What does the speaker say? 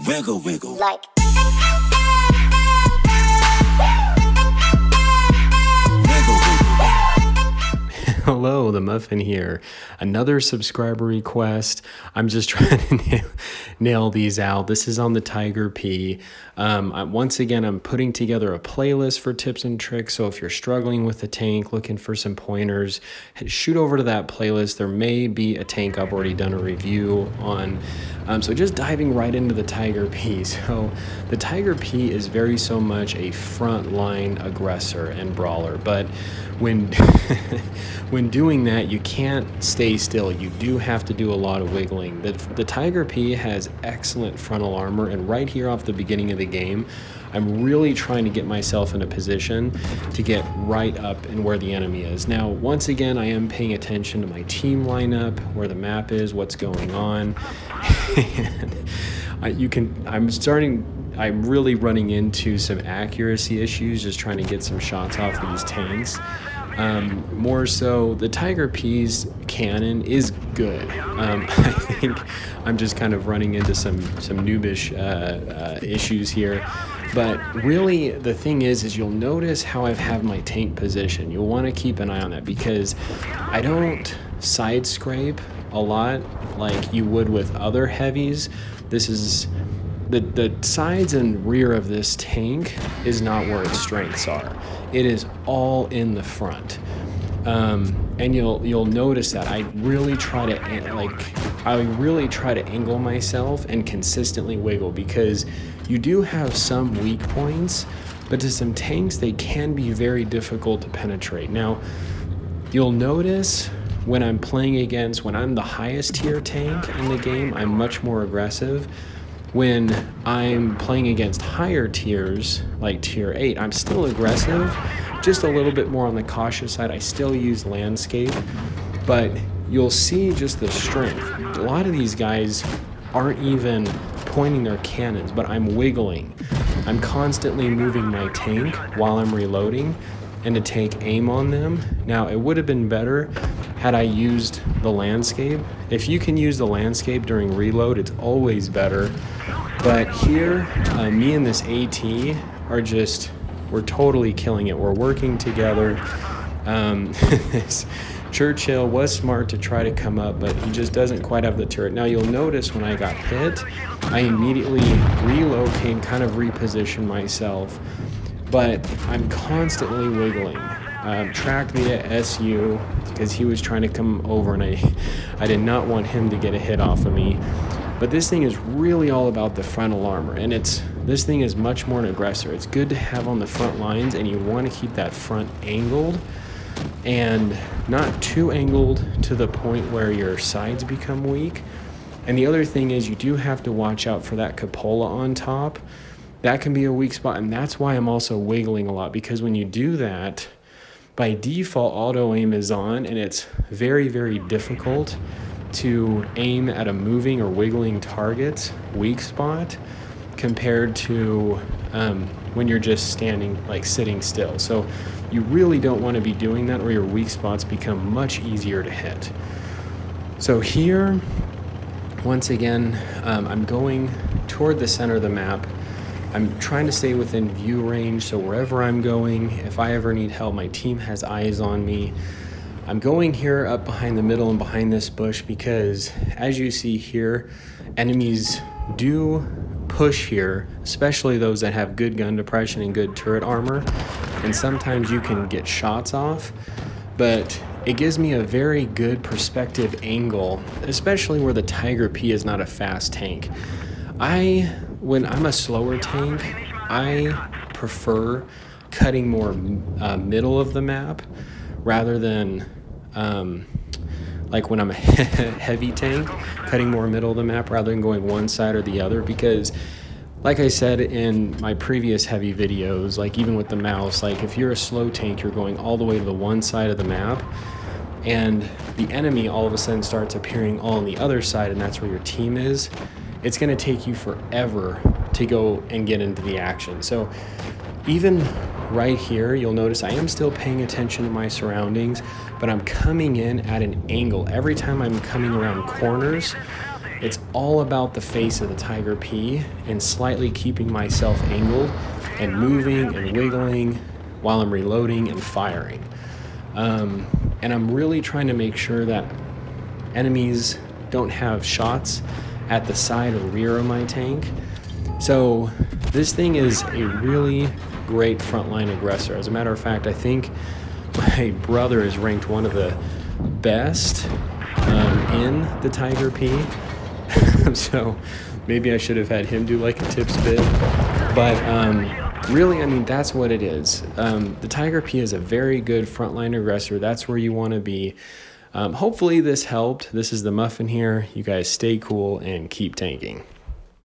Wiggle, wiggle. Like. Hello, the Muffin here. Another subscriber request. I'm just trying to nail these out. This is on the Tiger P. Once again, I'm putting together a playlist for tips and tricks. So if you're struggling with the tank, looking for some pointers, shoot over to that playlist. There may be a tank I've already done a review on. So just diving right into the Tiger P. So the Tiger P is very so much a frontline aggressor and brawler, but when when doing that, you can't stay still. You do have to do a lot of wiggling. The Tiger P has excellent frontal armor, and right here off the beginning of the game, I'm really trying to get myself in a position to get right up in where the enemy is. Now, once again, I am paying attention to my team lineup, where the map is, what's going on. And I'm really running into some accuracy issues, just trying to get some shots off these tanks. More so, the Tiger P's cannon is good. I think I'm just kind of running into some noobish issues here. But really, the thing is you'll notice how I've had my tank position. You'll want to keep an eye on that because I don't side scrape a lot like you would with other heavies. This is the sides and rear of this tank is not where its strengths are. It is all in the front. And you'll notice that I really try to angle myself and consistently wiggle, because you do have some weak points, but to some tanks they can be very difficult to penetrate. Now, you'll notice when I'm the highest tier tank in the game, I'm much more aggressive. When I'm playing against higher tiers, like tier 8, I'm still aggressive, just a little bit more on the cautious side. I still use landscape, but you'll see just the strength. A lot of these guys aren't even pointing their cannons, but I'm wiggling. I'm constantly moving my tank while I'm reloading and to take aim on them. Now, it would have been better had I used the landscape. If you can use the landscape during reload, it's always better. But here, me and this AT we're totally killing it. We're working together. Churchill was smart to try to come up, but he just doesn't quite have the turret. Now, you'll notice when I got hit, I immediately relocate, kind of reposition myself, but I'm constantly wiggling. Tracked via SU because he was trying to come over, and I did not want him to get a hit off of me. But this thing is really all about the frontal armor, and this thing is much more an aggressor. It's good to have on the front lines, and you want to keep that front angled and not too angled to the point where your sides become weak. And the other thing is you do have to watch out for that cupola on top. That can be a weak spot, and that's why I'm also wiggling a lot, because when you do that, by default, auto aim is on, and it's very, very difficult to aim at a moving or wiggling target's weak spot compared to when you're just sitting still. So you really don't want to be doing that, or your weak spots become much easier to hit. So here, once again, I'm going toward the center of the map. I'm trying to stay within view range, so wherever I'm going, if I ever need help, my team has eyes on me. I'm going here up behind the middle and behind this bush because, as you see here, enemies do push here, especially those that have good gun depression and good turret armor, and sometimes you can get shots off, but it gives me a very good perspective angle, especially where the Tiger P is not a fast tank. When I'm a slower tank, I prefer cutting more middle of the map rather than like when I'm a heavy tank, cutting more middle of the map rather than going one side or the other, because like I said in my previous heavy videos, like even with the mouse, like if you're a slow tank, you're going all the way to the one side of the map, and the enemy all of a sudden starts appearing all on the other side, and that's where your team is. It's going to take you forever to go and get into the action. So even right here, you'll notice I am still paying attention to my surroundings, but I'm coming in at an angle. Every time I'm coming around corners, it's all about the face of the Tiger P and slightly keeping myself angled and moving and wiggling while I'm reloading and firing. And I'm really trying to make sure that enemies don't have shots at the side or rear of my tank. So this thing is a really great frontline aggressor. As a matter of fact, I think my brother is ranked one of the best in the Tiger P. So maybe I should have had him do like a tips bid. But really, I mean, that's what it is. The Tiger P is a very good frontline aggressor. That's where you want to be. Hopefully this helped. This is the Muffin here. You guys stay cool and keep tanking.